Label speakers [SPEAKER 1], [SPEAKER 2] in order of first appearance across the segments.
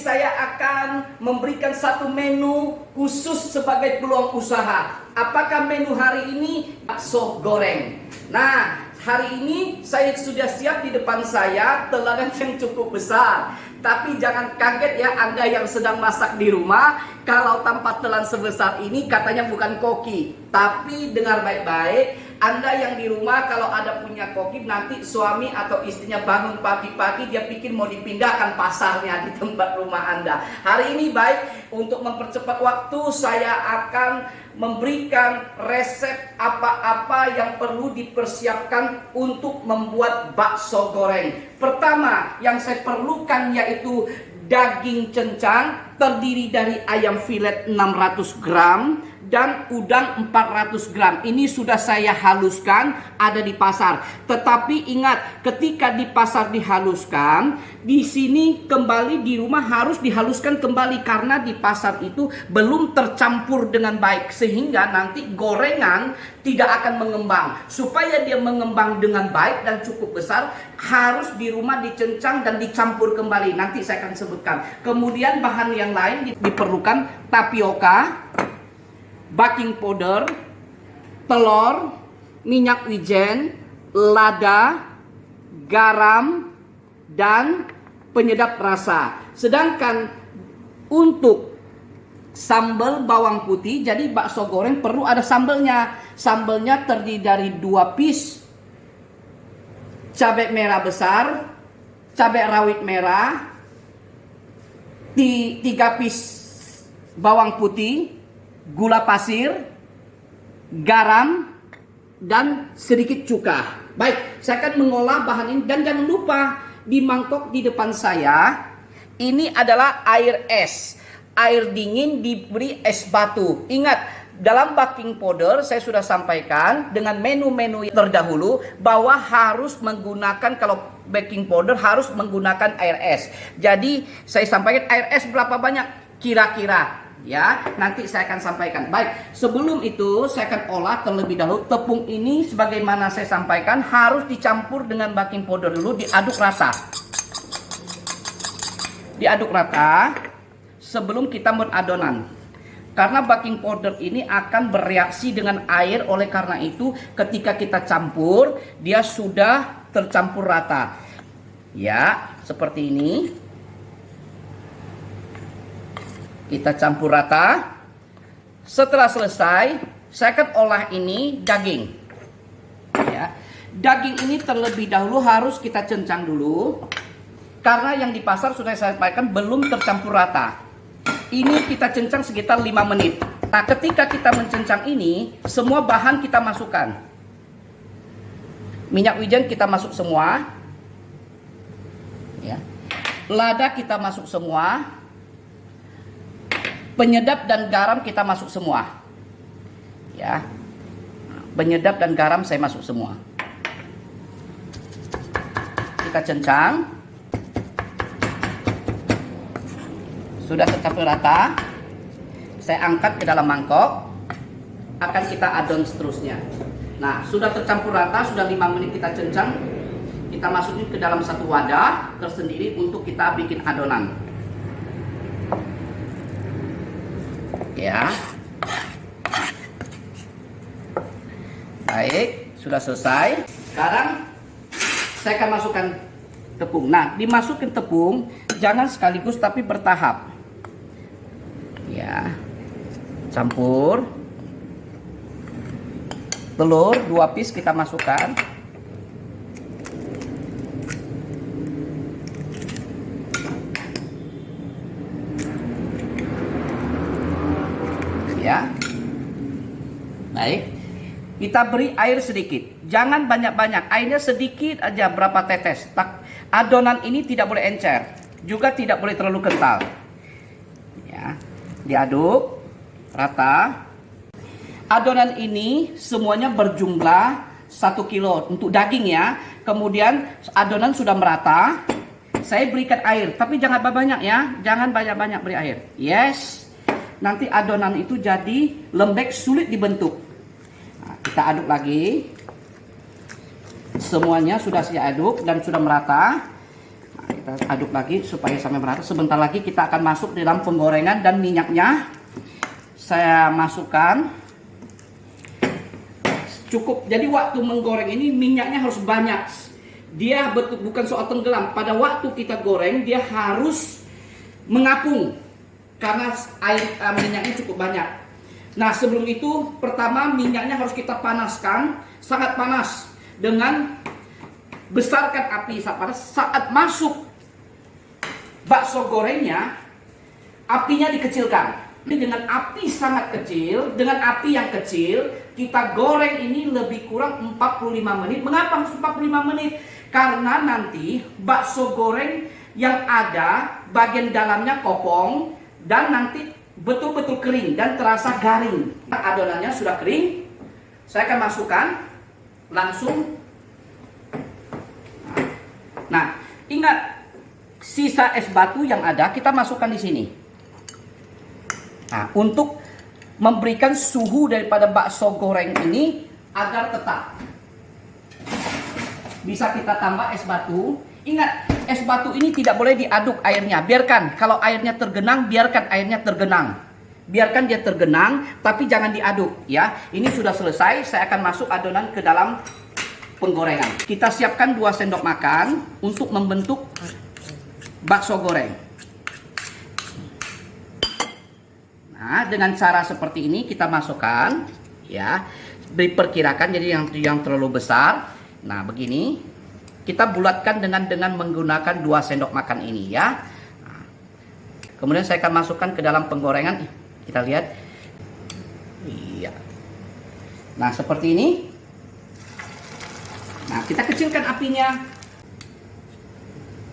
[SPEAKER 1] saya akan memberikan satu menu khusus sebagai peluang usaha. Apakah menu hari ini? Bakso goreng. Nah, hari ini saya sudah siap di depan saya teladan yang cukup besar. Tapi jangan kaget ya Anda yang sedang masak di rumah. Kalau tanpa telan sebesar ini katanya bukan koki. Tapi dengar baik-baik, Anda yang di rumah kalau ada punya koki, nanti suami atau istrinya bangun pagi-pagi dia pikir mau dipindahkan pasarnya di tempat rumah Anda. Hari ini baik, untuk mempercepat waktu saya akan memberikan resep apa-apa yang perlu dipersiapkan untuk membuat bakso goreng. Pertama yang saya perlukan yaitu daging cencang terdiri dari ayam filet 600 gram dan udang 400 gram. Ini sudah saya haluskan, ada di pasar. Tetapi ingat, ketika di pasar dihaluskan, di sini kembali di rumah harus dihaluskan kembali karena di pasar itu belum tercampur dengan baik, sehingga nanti gorengan tidak akan mengembang. Supaya dia mengembang dengan baik dan cukup besar, harus di rumah dicencang dan dicampur kembali. Nanti saya akan sebutkan. Kemudian bahan yang lain diperlukan tapioka, baking powder, telur, minyak wijen, lada, garam, dan penyedap rasa. Sedangkan untuk sambal bawang putih, jadi bakso goreng perlu ada sambalnya. Sambalnya terdiri dari 2 piece cabai merah besar, cabai rawit merah, 3 piece bawang putih, gula pasir, garam, dan sedikit cuka. Baik, saya akan mengolah bahan ini. Dan jangan lupa, di mangkok di depan saya ini adalah air es. Air dingin diberi es batu. Ingat, dalam baking powder saya sudah sampaikan dengan menu-menu terdahulu bahwa harus menggunakan, kalau baking powder harus menggunakan air es. Jadi saya sampaikan air es berapa banyak kira-kira. Ya, nanti saya akan sampaikan. Baik, sebelum itu saya akan olah terlebih dahulu. Tepung ini sebagaimana saya sampaikan harus dicampur dengan baking powder dulu, diaduk rata. Diaduk rata sebelum kita membuat adonan. Karena baking powder ini akan bereaksi dengan air, oleh karena itu ketika kita campur dia sudah tercampur rata. Ya, seperti ini. Kita campur rata. Setelah selesai, saya akan olah ini daging. Ya, daging ini terlebih dahulu harus kita cencang dulu. Karena yang di pasar sudah saya sampaikan belum tercampur rata. Ini kita cencang sekitar 5 menit. Nah, ketika kita mencencang ini, semua bahan kita masukkan. Minyak wijen kita masuk semua. Ya. Lada kita masuk semua. Penyedap dan garam kita masuk semua. Ya. Penyedap dan garam saya masuk semua. Kita cencang. Sudah tercampur rata. Saya angkat ke dalam mangkok. Akan kita adon seterusnya. Nah, sudah tercampur rata, sudah 5 menit kita cencang. Kita masukin ke dalam satu wadah tersendiri untuk kita bikin adonan. Ya. Baik, sudah selesai. Sekarang saya akan masukkan tepung. Nah, dimasukin tepung jangan sekaligus tapi bertahap. Ya. Campur. Telur 2 piece kita masukkan. Ya. Baik. Kita beri air sedikit. Jangan banyak-banyak. Airnya sedikit aja, berapa tetes. Adonan ini tidak boleh encer. Juga tidak boleh terlalu kental. Ya. Diaduk rata. Adonan ini semuanya berjumlah 1 kilo untuk daging ya. Kemudian adonan sudah merata. Saya berikan air, tapi jangan banyak ya. Jangan banyak-banyak beri air. Yes. Nanti adonan itu jadi lembek, sulit dibentuk. Nah, kita aduk lagi. Semuanya sudah saya aduk dan sudah merata. Nah, kita aduk lagi supaya sampai merata. Sebentar lagi kita akan masuk dalam penggorengan dan minyaknya saya masukkan. Cukup. Jadi waktu menggoreng ini minyaknya harus banyak. Dia bukan soal tenggelam. Pada waktu kita goreng dia harus mengapung karena minyaknya cukup banyak. Nah, sebelum itu pertama minyaknya harus kita panaskan, sangat panas, dengan besarkan api saat panas. Saat masuk bakso gorengnya, apinya dikecilkan. Dengan api sangat kecil, dengan api yang kecil, kita goreng ini lebih kurang 45 menit. Mengapa harus 45 menit? Karena nanti bakso goreng yang ada bagian dalamnya kopong dan nanti betul-betul kering dan terasa garing. Adonannya sudah kering, saya akan masukkan langsung. Nah, ingat sisa es batu yang ada kita masukkan di sini. Nah, untuk memberikan suhu daripada bakso goreng ini agar tetap. Bisa kita tambah es batu. Ingat, es batu ini tidak boleh diaduk airnya. Biarkan, kalau airnya tergenang, biarkan airnya tergenang. Biarkan dia tergenang, tapi jangan diaduk ya. Ini sudah selesai, saya akan masuk adonan ke dalam penggorengan. Kita siapkan 2 sendok makan untuk membentuk bakso goreng. Nah, dengan cara seperti ini kita masukkan ya. Diperkirakan jadi yang terlalu besar. Nah, begini. Kita bulatkan dengan menggunakan 2 sendok makan ini ya. Nah, kemudian saya akan masukkan ke dalam penggorengan. Kita lihat. Iya. Nah, seperti ini. Nah, kita kecilkan apinya.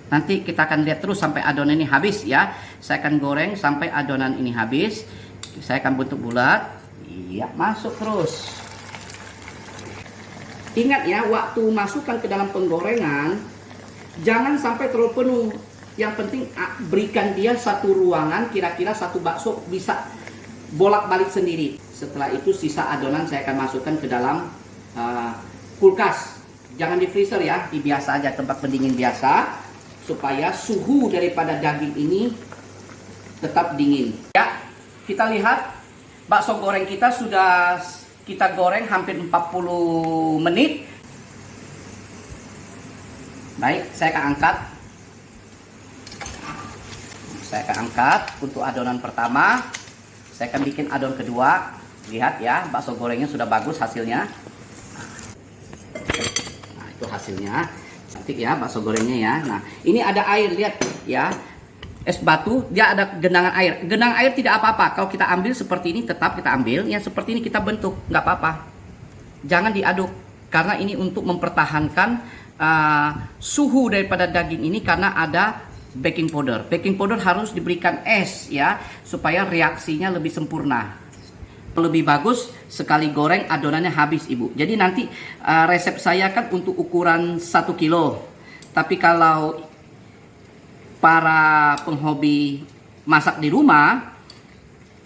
[SPEAKER 1] Nanti kita akan lihat terus sampai adonan ini habis ya. Saya akan goreng sampai adonan ini habis. Saya akan bentuk bulat. Iya, masuk terus. Ingat ya, waktu masukkan ke dalam penggorengan, jangan sampai terlalu penuh. Yang penting berikan dia satu ruangan, kira-kira satu bakso bisa bolak-balik sendiri. Setelah itu sisa adonan saya akan masukkan ke dalam kulkas. Jangan di freezer ya, di biasa aja, tempat pendingin biasa. Supaya suhu daripada daging ini tetap dingin. Ya, kita lihat bakso goreng kita sudah kita goreng hampir 40 menit. Baik, saya akan angkat. Saya akan angkat untuk adonan pertama. Saya akan bikin adonan kedua. Lihat ya, bakso gorengnya sudah bagus hasilnya. Nah, itu hasilnya. Cantik ya bakso gorengnya ya. Nah, ini ada air, lihat ya. Es batu, dia ada genangan air. Genangan air tidak apa-apa. Kalau kita ambil seperti ini, tetap kita ambil. Yang seperti ini kita bentuk, nggak apa-apa. Jangan diaduk. Karena ini untuk mempertahankan suhu daripada daging ini karena ada baking powder. Baking powder harus diberikan es ya, supaya reaksinya lebih sempurna. Lebih bagus sekali goreng adonannya habis ibu. Jadi nanti resep saya kan untuk ukuran 1 kilo. Tapi kalau para penghobi masak di rumah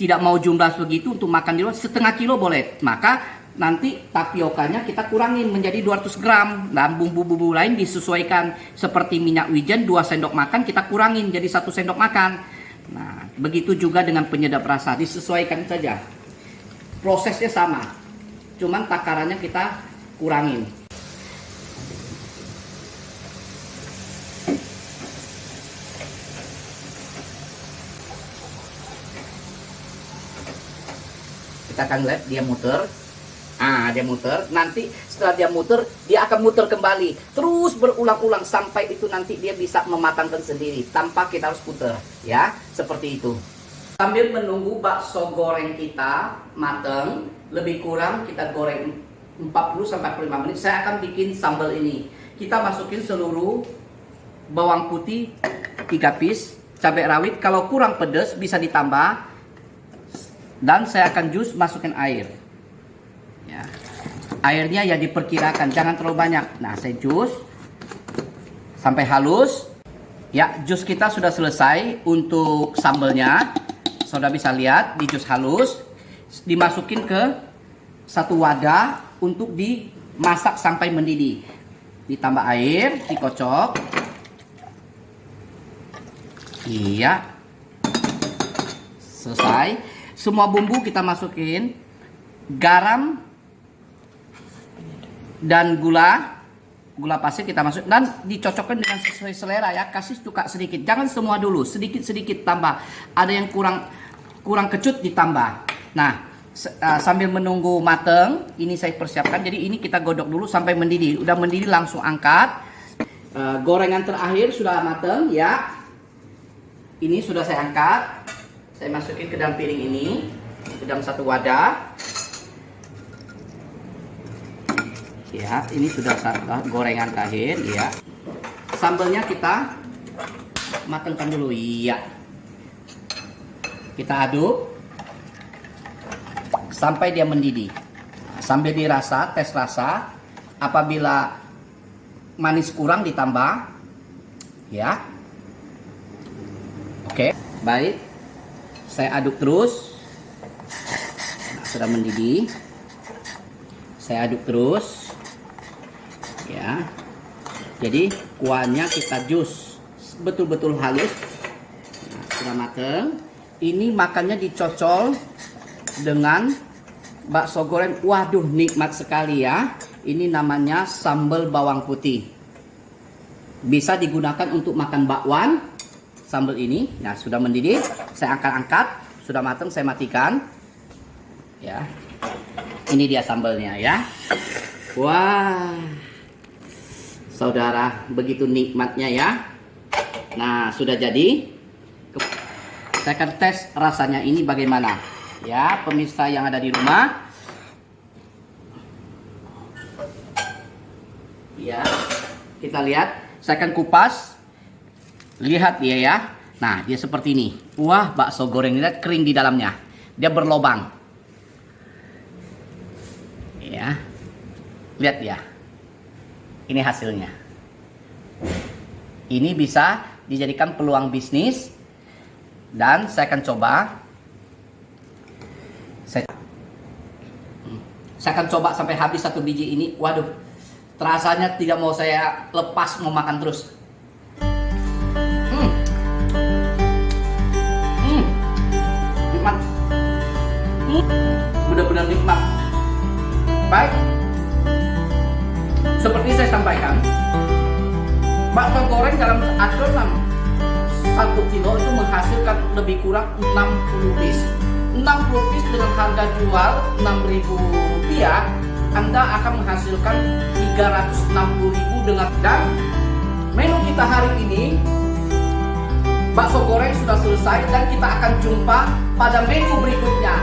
[SPEAKER 1] tidak mau jumlah segitu untuk makan di rumah, setengah kilo boleh. Maka nanti tapiokanya kita kurangin menjadi 200 gram dan bumbu-bumbu lain disesuaikan. Seperti minyak wijen 2 sendok makan kita kurangin jadi 1 sendok makan. Nah, begitu juga dengan penyedap rasa, disesuaikan saja. Prosesnya sama, cuman takarannya kita kurangin. Kita akan lihat dia muter. Dia muter. Nanti setelah dia muter, dia akan muter kembali. Terus berulang-ulang sampai itu nanti dia bisa mematangkan sendiri tanpa kita harus putar. Ya, seperti itu. Sambil menunggu bakso goreng kita matang, lebih kurang kita goreng 40-45 menit. Saya akan bikin sambal ini. Kita masukin seluruh bawang putih 3 piece, cabai rawit. Kalau kurang pedas bisa ditambah. Dan saya akan masukin air. Ya. Airnya ya diperkirakan, jangan terlalu banyak. Nah, saya sampai halus. Ya, jus kita sudah selesai untuk sambalnya. Saudara bisa lihat di jus halus, dimasukin ke satu wadah untuk dimasak sampai mendidih. Ditambah air, dikocok. Iya. Selesai. Semua bumbu kita masukin. Garam dan gula pasir kita masuk dan dicocokkan dengan sesuai selera ya. Kasih cuka sedikit, jangan semua dulu, sedikit tambah. Ada yang kurang kecut ditambah. Nah, sambil menunggu mateng, ini saya persiapkan. Jadi ini kita godok dulu sampai mendidih. Udah mendidih langsung angkat. Gorengan terakhir sudah mateng ya. Ini sudah saya angkat. Saya masukin ke dalam piring ini, ke dalam satu wadah. Ya, ini sudah gorengan terakhir ya. Sambalnya kita matangkan dulu. Iya. Kita aduk sampai dia mendidih. Sambil dirasa, tes rasa. Apabila manis kurang ditambah. Ya. Oke, baik. Saya aduk terus. Nah, sudah mendidih. Saya aduk terus. Ya, jadi kuahnya kita jus betul-betul halus. Nah, sudah mateng. Ini makannya dicocol dengan bakso goreng. Waduh, nikmat sekali ya. Ini namanya sambal bawang putih. Bisa digunakan untuk makan bakwan. Sambal ini, nah sudah mendidih. Saya angkat. Sudah matang, saya matikan. Ya, ini dia sambalnya ya. Wah. Saudara, begitu nikmatnya ya. Nah, sudah jadi. Saya akan tes rasanya ini bagaimana. Ya, pemirsa yang ada di rumah. Ya, kita lihat. Saya akan kupas. Lihat dia ya. Nah, dia seperti ini. Wah, bakso goreng lihat kering di dalamnya. Dia berlobang. Ya. Lihat ya. Ini hasilnya. Ini bisa dijadikan peluang bisnis. Dan saya akan coba. Saya akan coba sampai habis satu biji ini. Waduh, rasanya tidak mau saya lepas, mau makan terus. Nikmat. Benar-benar nikmat. Baik. Seperti saya sampaikan, bakso goreng dalam adonan 1 kilo itu menghasilkan lebih kurang 60 piece. 60 piece dengan harga jual Rp6.000, Anda akan menghasilkan Rp360.000 dengan. Dan menu kita hari ini, bakso goreng sudah selesai dan kita akan jumpa pada menu berikutnya.